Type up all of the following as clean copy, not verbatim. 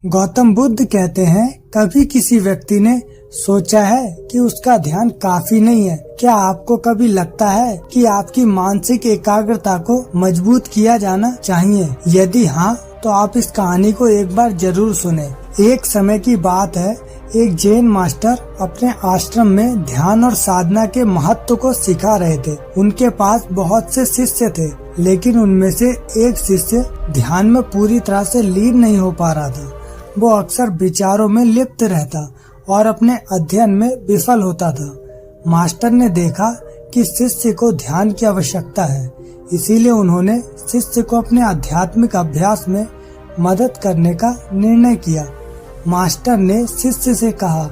गौतम बुद्ध कहते हैं, कभी किसी व्यक्ति ने सोचा है कि उसका ध्यान काफी नहीं है। क्या आपको कभी लगता है कि आपकी मानसिक एकाग्रता को मजबूत किया जाना चाहिए? यदि हाँ, तो आप इस कहानी को एक बार जरूर सुने। एक समय की बात है, एक जैन मास्टर अपने आश्रम में ध्यान और साधना के महत्व को सिखा रहे थे। उनके पास बहुत से शिष्य थे, लेकिन उनमें से एक शिष्य ध्यान में पूरी तरह से लीन नहीं हो पा रहा था। वो अक्सर विचारों में लिप्त रहता और अपने अध्ययन में विफल होता था। मास्टर ने देखा कि शिष्य को ध्यान की आवश्यकता है, इसीलिए उन्होंने शिष्य को अपने आध्यात्मिक अभ्यास में मदद करने का निर्णय किया। मास्टर ने शिष्य से कहा,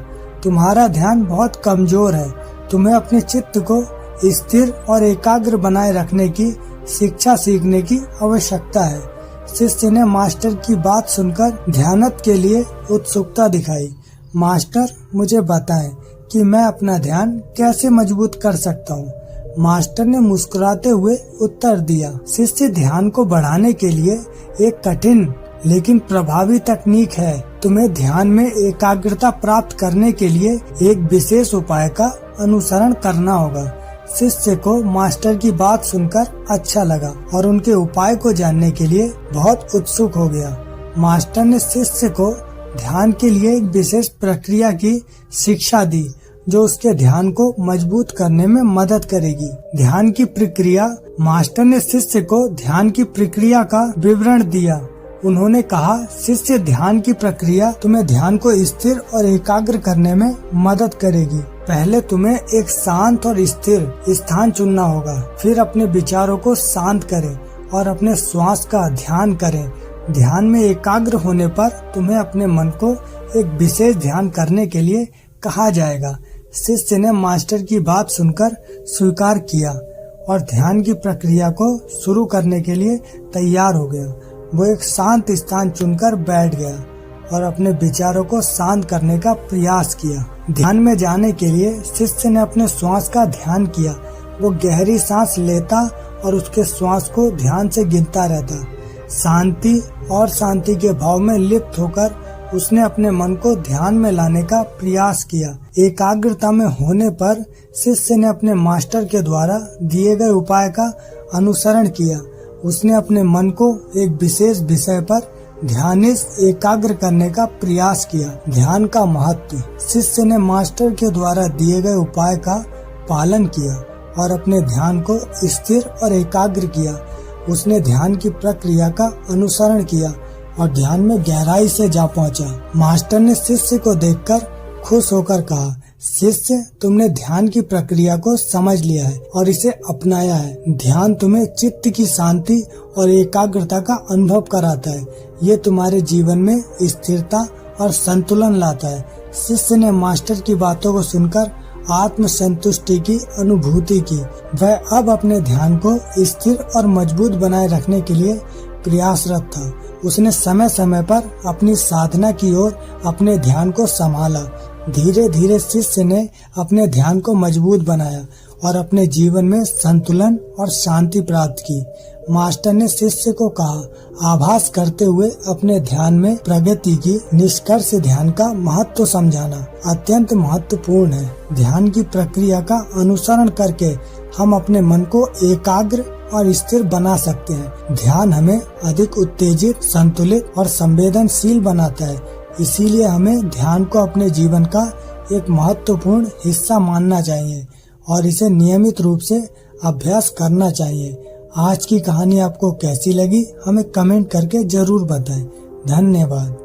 तुम्हारा ध्यान बहुत कमजोर है, तुम्हें अपने चित्त को स्थिर और एकाग्र बनाए रखने की शिक्षा सीखने की आवश्यकता है। शिष्य ने मास्टर की बात सुनकर ध्यानत के लिए उत्सुकता दिखाई। मास्टर, मुझे बताएं कि मैं अपना ध्यान कैसे मजबूत कर सकता हूँ। मास्टर ने मुस्कुराते हुए उत्तर दिया, शिष्य, ध्यान को बढ़ाने के लिए एक कठिन लेकिन प्रभावी तकनीक है। तुम्हें ध्यान में एकाग्रता प्राप्त करने के लिए एक विशेष उपाय का अनुसरण करना होगा। शिष्य को मास्टर की बात सुनकर अच्छा लगा और उनके उपाय को जानने के लिए बहुत उत्सुक हो गया। मास्टर ने शिष्य को ध्यान के लिए एक विशेष प्रक्रिया की शिक्षा दी, जो उसके ध्यान को मजबूत करने में मदद करेगी। ध्यान की प्रक्रिया। मास्टर ने शिष्य को ध्यान की प्रक्रिया का विवरण दिया। उन्होंने कहा, शिष्य, ध्यान की प्रक्रिया तुम्हें ध्यान को स्थिर और एकाग्र करने में मदद करेगी। पहले तुम्हें एक शांत और स्थिर स्थान चुनना होगा। फिर अपने विचारों को शांत करें और अपने श्वास का ध्यान करें। ध्यान में एकाग्र होने पर तुम्हें अपने मन को एक विशेष ध्यान करने के लिए कहा जाएगा। शिष्य ने मास्टर की बात सुनकर स्वीकार किया और ध्यान की प्रक्रिया को शुरू करने के लिए तैयार हो गया। वो एक शांत स्थान चुनकर बैठ गया और अपने विचारों को शांत करने का प्रयास किया। ध्यान में जाने के लिए शिष्य ने अपने श्वास का ध्यान किया। वो गहरी सांस लेता और उसके श्वास को ध्यान से गिनता रहता। शांति और शांति के भाव में लिप्त होकर उसने अपने मन को ध्यान में लाने का प्रयास किया। एकाग्रता में होने पर शिष्य ने अपने मास्टर के द्वारा दिए गए उपाय का अनुसरण किया। उसने अपने मन को एक विशेष विषय पर ध्यानित एकाग्र करने का प्रयास किया। ध्यान का महत्व। शिष्य ने मास्टर के द्वारा दिए गए उपाय का पालन किया और अपने ध्यान को स्थिर और एकाग्र किया। उसने ध्यान की प्रक्रिया का अनुसरण किया और ध्यान में गहराई से जा पहुंचा। मास्टर ने शिष्य को देखकर खुश होकर कहा, शिष्य, तुमने ध्यान की प्रक्रिया को समझ लिया है और इसे अपनाया है। ध्यान तुम्हें चित्त की शांति और एकाग्रता का अनुभव कराता है। ये तुम्हारे जीवन में स्थिरता और संतुलन लाता है। शिष्य ने मास्टर की बातों को सुनकर आत्म संतुष्टि की अनुभूति की। वह अब अपने ध्यान को स्थिर और मजबूत बनाए रखने के लिए प्रयासरत था। उसने समय समय पर अपनी साधना की ओर अपने ध्यान को संभाला। धीरे धीरे शिष्य ने अपने ध्यान को मजबूत बनाया और अपने जीवन में संतुलन और शांति प्राप्त की। मास्टर ने शिष्य को कहा, आभास करते हुए अपने ध्यान में प्रगति की। निष्कर्ष, ध्यान का महत्व समझाना अत्यंत महत्वपूर्ण है। ध्यान की प्रक्रिया का अनुसरण करके हम अपने मन को एकाग्र और स्थिर बना सकते हैं। ध्यान हमें अधिक उत्तेजित, संतुलित और संवेदनशील बनाता है। इसीलिए हमें ध्यान को अपने जीवन का एक महत्वपूर्ण हिस्सा मानना चाहिए और इसे नियमित रूप से अभ्यास करना चाहिए। आज की कहानी आपको कैसी लगी, हमें कमेंट करके जरूर बताएं। धन्यवाद।